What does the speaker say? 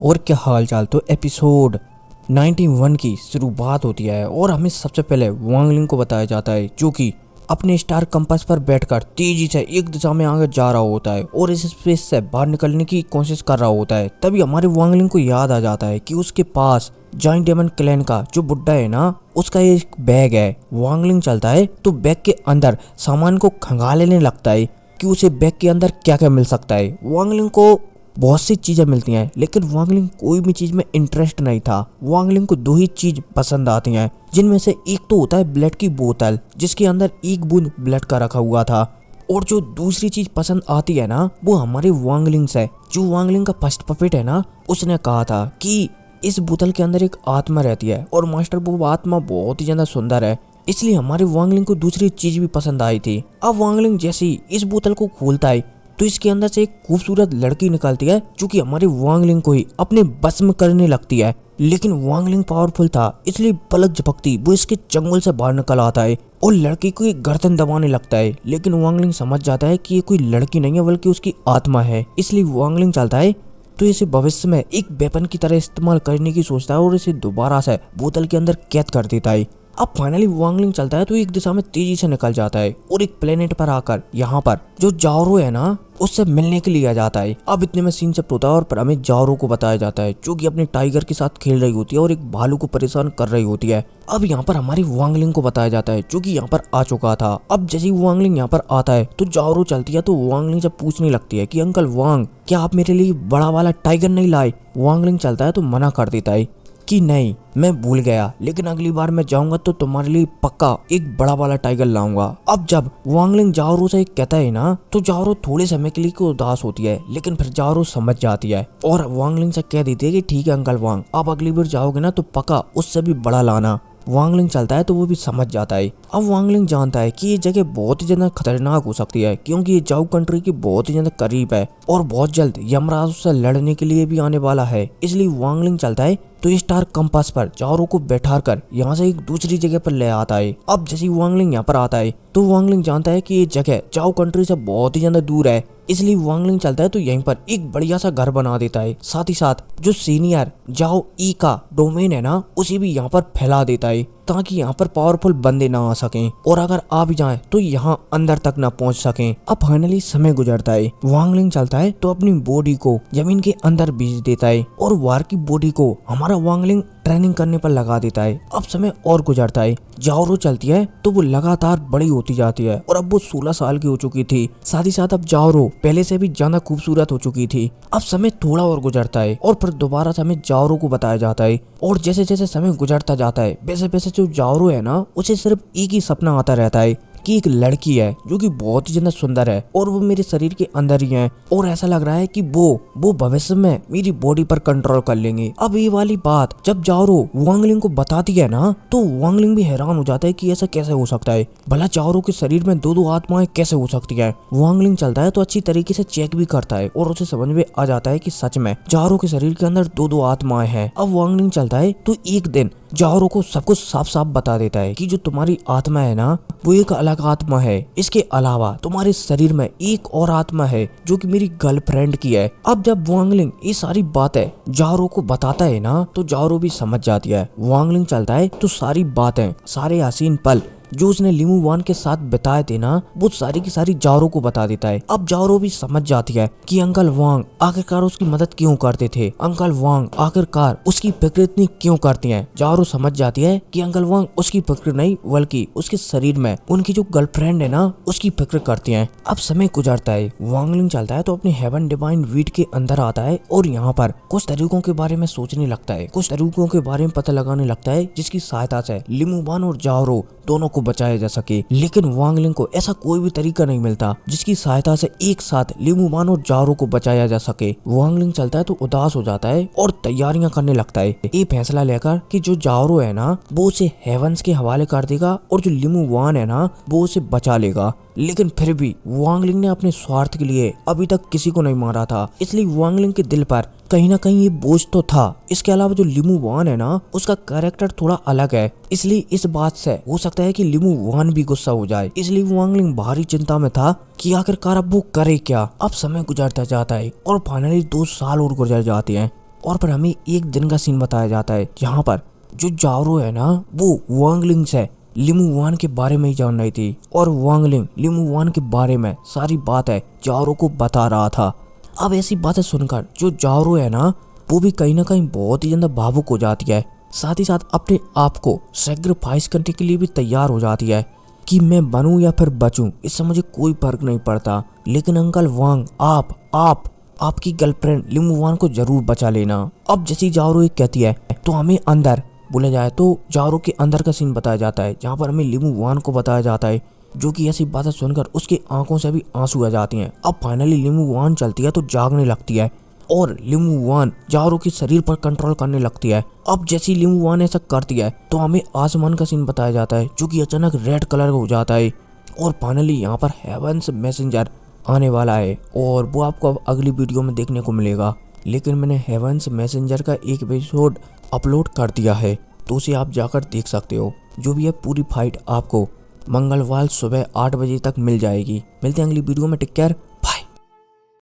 और क्या हाल चाल। तो एपिसोड 91 की शुरुआत होती है और हमें सबसे पहले वांग लिंग को बताया जाता है जो कि अपने स्टार कंपास पर बैठकर तेजी से एक दिशा में आगे जा रहा होता है और इस स्पेस से बाहर निकलने की कोशिश कर रहा होता है। तभी हमारे वांग लिंग को याद आ जाता है कि उसके पास जाइंट डेमन क्लैन का जो बुड्ढा है ना, उसका एक बैग है। वांग लिंग चलता है तो बैग के अंदर सामान को खंगालने लगता है कि उसे बैग के अंदर क्या क्या मिल सकता है। वांग लिंग को बहुत सी चीजें मिलती हैं लेकिन वांग लिंग कोई भी चीज में इंटरेस्ट नहीं था। वांग लिंग को दो ही चीज पसंद आती हैं, जिनमें से एक तो होता है ब्लड की बोतल जिसके अंदर एक बूंद ब्लड का रखा हुआ था, और जो दूसरी चीज पसंद आती है ना वो हमारे वांग लिंग से। जो वांग लिंग का फर्स्ट पपेट है ना, उसने कहा था कि इस बोतल के अंदर एक आत्मा रहती है और मास्टर वो आत्मा बहुत ही ज्यादा सुंदर है, इसलिए हमारे वांग लिंग को दूसरी चीज भी पसंद आई थी। अब वांग लिंग जैसे ही इस बोतल को खोलता है तो इसके अंदर से एक खूबसूरत लड़की निकलती है जो कि हमारे वांग लिंग को ही अपने बस में करने लगती है। लेकिन वांग लिंग पावरफुल था इसलिए पलक झपकती वो इसके चंगुल से बाहर निकल आता है और लड़की को एक गर्दन दबाने लगता है। लेकिन वांग लिंग समझ जाता है कि ये कोई लड़की नहीं है बल्कि उसकी आत्मा है, इसलिए वांग लिंग चलता है तो इसे भविष्य में एक वेपन की तरह इस्तेमाल करने की सोचता है और इसे दोबारा से बोतल के अंदर कैद कर देता है। अब फाइनली वांग लिंग चलता है तो एक दिशा में तेजी से निकल जाता है और एक प्लेनेट पर आकर यहाँ पर जो जाओरो है ना उससे मिलने के लिए आ जाता है। अब इतने में सीन से होता है और हमें जाओरो को बताया जाता है जो कि अपने टाइगर के साथ खेल रही होती है और एक भालू को परेशान कर रही होती है। अब यहाँ पर हमारी वांग लिंग को बताया जाता है जो कि यहाँ पर आ चुका था। अब जैसे ही वांग लिंग यहाँ पर आता है तो जाओरो चलती है तो वांग लिंग से पूछने लगती है कि अंकल वांग, क्या आप मेरे लिए बड़ा वाला टाइगर नहीं लाए? वांग लिंग चलता है तो मना कर देता है कि नहीं, मैं भूल गया, लेकिन अगली बार मैं जाऊंगा तो तुम्हारे लिए पक्का एक बड़ा वाला टाइगर लाऊंगा। अब जब वांग लिंग जाओरो से कहता है ना तो जाओरो थोड़े समय के लिए उदास होती है, लेकिन फिर जाओरो समझ जाती है और वांग लिंग से कह देती है कि ठीक है अंकल वांग, आप अगली बार जाओगे ना तो पक्का उससे भी बड़ा लाना। वांग लिंग चलता है तो वो भी समझ जाता है। अब वांग लिंग जानता है कि ये जगह बहुत ही ज्यादा खतरनाक हो सकती है क्योंकि ये जाऊ कंट्री के बहुत ही ज्यादा करीब है और बहुत जल्द यमराज उससे लड़ने के लिए भी आने वाला है, इसलिए वांग लिंग चलता है तो स्टार कंपास पर जाओरो को बैठा कर यहाँ से एक दूसरी जगह पर ले आता है। अब जैसे वांग लिंग यहाँ पर आता है तो वांग लिंग जानता है कि ये जगह जाओ कंट्री से बहुत ही ज्यादा दूर है, इसलिए वांग लिंग चलता है तो यहीं पर एक बढ़िया सा घर बना देता है। साथ ही साथ जो सीनियर जाओ ई का डोमेन है ना उसे भी यहाँ पर फैला देता है ताकि यहाँ पर पावरफुल बंदे ना आ सकें और अगर आ भी जाएं तो यहाँ अंदर तक ना पहुँच सकें। अब फाइनली समय गुजरता है, वांग लिंग चलता है तो अपनी बॉडी को जमीन के अंदर बीज देता है और वार की बॉडी को हमारा वांग लिंग ट्रेनिंग करने पर लगा देता है। अब समय और गुजरता है, जाओरो चलती है तो वो लगातार बड़ी होती जाती है और अब वो 16 साल की हो चुकी थी। साथ ही साथ अब जाओरो पहले से भी ज्यादा खूबसूरत हो चुकी थी। अब समय थोड़ा और गुजरता है और फिर दोबारा से हमें जाओरो को बताया जाता है और जैसे जैसे समय गुजरता जाता है वैसे वैसे जो जाओरो है ना उसे सिर्फ एक ही सपना आता रहता है कि एक लड़की है जो कि बहुत ही ज्यादा सुंदर है और वो मेरे शरीर के अंदर ही है और ऐसा लग रहा है कि वो भविष्य में मेरी बॉडी पर कंट्रोल कर लेंगे। अब ये वाली बात जब जाओरो वांग लिंग को बताती है ना तो वांग लिंग भी हैरान हो जाता है कि ऐसा कैसे हो सकता है, भला जाओरो के शरीर में दो आत्माएं कैसे हो सकती है। वांग लिंग चलता है तो अच्छी तरीके से चेक भी करता है और उसे समझ में आ जाता है कि सच में जाओरो के शरीर के अंदर दो आत्माएं हैं। अब वांग लिंग चलता है तो एक दिन जाओरो को सब कुछ साफ साफ बता देता है कि जो तुम्हारी आत्मा है ना वो एक अलग आत्मा है, इसके अलावा तुम्हारे शरीर में एक और आत्मा है जो कि मेरी गर्लफ्रेंड की है। अब जब वांग लिंग ये सारी बातें जाओरो को बताता है ना तो जाओरो भी समझ जाती है। वांग लिंग चलता है तो सारी बातें, सारे हसीन पल जो उसने लिमू वान के साथ बिताए थे ना वो सारी की सारी जाओरो को बता देता है। अब जाओरो भी समझ जाती है कि अंकल वांग आखिरकार उसकी मदद क्यों करते थे, अंकल वांग आखिरकार उसकी फिक्र इतनी क्यों करती हैं। जाओरो समझ जाती है कि अंकल वांग उसकी फिक्र नहीं बल्कि उसके शरीर में उनकी जो गर्लफ्रेंड है ना उसकी फिक्र करती हैं। अब समय गुजरता है, वांग लिंग चलता है तो अपने हेवन डिवाइन वीट के अंदर आता है और यहाँ पर कुछ तरीकों के बारे में सोचने लगता है, कुछ तरीकों के बारे में पता लगाने लगता है जिसकी सहायता से लिमू वान और जाओरो दोनों को बचाया जा सके। लेकिन वांग लिंग को ऐसा कोई भी तरीका नहीं मिलता जिसकी सहायता से एक साथ लिमू वान और जाओरो को बचाया जा सके। वांग लिंग चलता है तो उदास हो जाता है और तैयारियां करने लगता है ये फैसला लेकर कि जो जाओरो है ना वो उसे हेवंस के हवाले कर देगा और जो लिमू वान है ना वो उसे बचा लेगा। लेकिन फिर भी वांग लिंग ने अपने स्वार्थ के लिए अभी तक किसी को नहीं मारा था, इसलिए वांग लिंग के दिल पर कहीं ना कहीं ये बोझ तो था। इसके अलावा जो लिमू वान है ना उसका कैरेक्टर थोड़ा अलग है, इसलिए इस बात से हो सकता है कि लिमू वान भी गुस्सा हो जाए, इसलिए वांग लिंग भारी चिंता में था कि आखिरकार अब वो करे क्या। अब समय गुजरता जाता है और फाइनली 2 साल और गुजर जाते हैं और फिर हमें एक दिन का सीन बताया जाता है जहाँ पर जो जाओरो है ना वो वांगलिंग से लिमू वान के बारे में ही जान रही थी और वांगलिंग लिमू वान के बारे में सारी बात है जाओरो को बता रहा था। अब ऐसी बातें सुनकर जो जाओरो है ना वो भी कहीं ना कहीं बहुत ही ज्यादा भावुक हो जाती है, साथ ही साथ अपने आप को सेक्रीफाइस करने के लिए भी तैयार हो जाती है कि मैं बनूं या फिर बचूं इससे मुझे कोई फर्क नहीं पड़ता, लेकिन अंकल वांग आप आपकी गर्लफ्रेंड लिमू वान को जरूर बचा लेना। अब जैसी जाओरो एक कहती है तो हमें अंदर बोला जाए तो जाओरो के अंदर का सीन बताया जाता है जहाँ पर हमें लिमू वान को बताया जाता है जो कि ऐसी बातें सुनकर उसकी आंखों से भी आंसू आ जाती हैं। अब फाइनली लिमू वान चलती है तो जागने लगती है और लिमू वान जाओरो के शरीर पर कंट्रोल करने लगती है। अब जैसी लिमू वान ऐसा करती है तो हमें आसमान का सीन बताया जाता है जो कि अचानक रेड कलर का हो जाता है और फाइनली यहाँ पर हेवंस मैसेंजर आने वाला है और वो आपको अब अगली वीडियो में देखने को मिलेगा। लेकिन मैंने हेवंस मैसेंजर का एक एपिसोड अपलोड कर दिया है तो उसे आप जाकर देख सकते हो। जो भी है पूरी फाइट आपको मंगलवार सुबह 8 बजे तक मिल जाएगी। मिलते हैं अगली वीडियो में, टेक केयर।